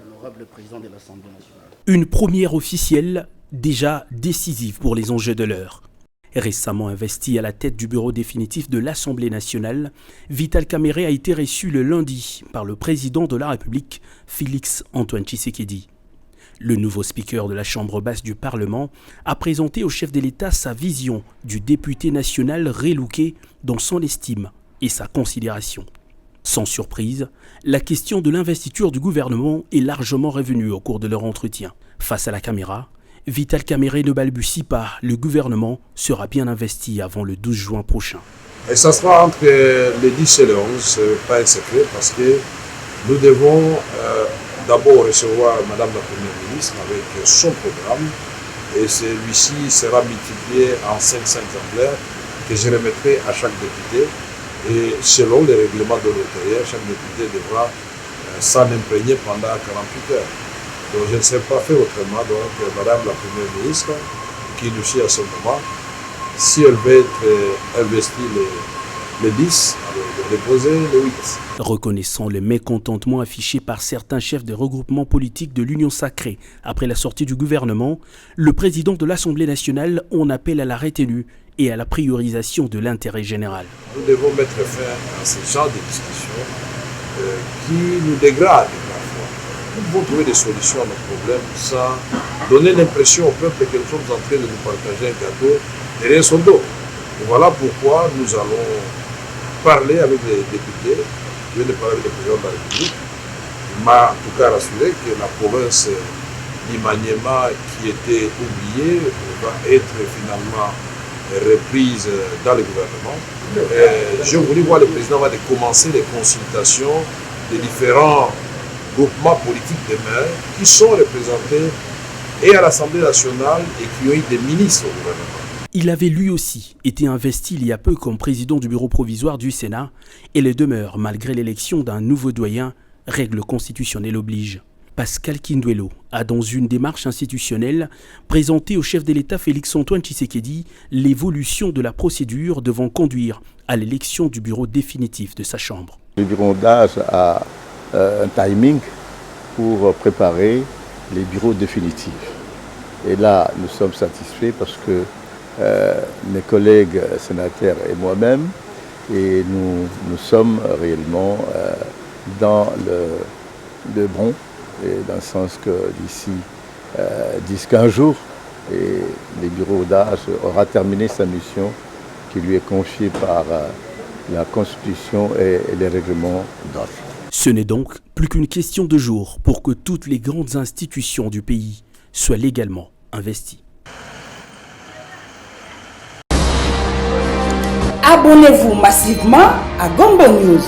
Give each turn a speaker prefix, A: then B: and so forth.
A: Honorable président de l'Assemblée nationale.
B: Une première officielle déjà décisive pour les enjeux de l'heure. Récemment investi à la tête du bureau définitif de l'Assemblée nationale, Vital Kamerhe a été reçu le lundi par le président de la République, Félix-Antoine Tshisekedi. Le nouveau speaker de la Chambre basse du Parlement a présenté au chef de l'État sa vision du député national relooké dans son estime et sa considération. Sans surprise, la question de l'investiture du gouvernement est largement revenue au cours de leur entretien. Face à la caméra, Vital Kamerhe ne balbutie pas, le gouvernement sera bien investi avant le 12 juin prochain.
C: Et ça sera entre le 10 et le 11, ce n'est pas un secret, parce que nous devons d'abord recevoir Madame la Première ministre avec son programme, et celui-ci sera multiplié en 5 exemplaires que je remettrai à chaque député. Et selon les règlements de l'intérieur, chaque député devra s'en imprégner pendant 48 heures. Donc je ne sais pas faire autrement. Donc Madame la Première ministre, qui nous suit à ce moment, si elle veut être investie le 10, elle va déposer le 8.
B: Reconnaissant le mécontentement affiché par certains chefs de regroupements politiques de l'Union sacrée après la sortie du gouvernement, le président de l'Assemblée nationale en appelle à la retenue et à la priorisation de l'intérêt général.
C: Nous devons mettre fin à ce genre de discussions qui nous dégradent parfois. Nous devons trouver des solutions à nos problèmes sans donner l'impression au peuple que nous sommes en train de nous partager un gâteau derrière son dos. Et voilà pourquoi nous allons parler avec les députés. Je viens de parler avec le président de la République. Il m'a en tout cas rassuré que la province d'Imaniema, qui était oubliée, va être finalement reprise dans le gouvernement. Je voulais voir le président avant de commencer les consultations des différents groupements politiques de maires qui sont représentés et à l'Assemblée nationale et qui ont eu des ministres au gouvernement.
B: Il avait lui aussi été investi il y a peu comme président du bureau provisoire du Sénat et le demeure malgré l'élection d'un nouveau doyen, règle constitutionnelle oblige. Pascal Kindwelo a, dans une démarche institutionnelle, présenté au chef de l'État Félix-Antoine Tshisekedi l'évolution de la procédure devant conduire à l'élection du bureau définitif de sa Chambre.
D: Le bureau d'âge a un timing pour préparer les bureaux définitifs. Et là, nous sommes satisfaits parce que mes collègues sénateurs et moi-même, et nous sommes réellement dans le bon. Et dans le sens que d'ici 10-15 jours, et le bureau d'âge aura terminé sa mission qui lui est confiée par la Constitution et les règlements d'âge.
B: Ce n'est donc plus qu'une question de jours pour que toutes les grandes institutions du pays soient légalement investies.
E: Abonnez-vous massivement à Gombo News.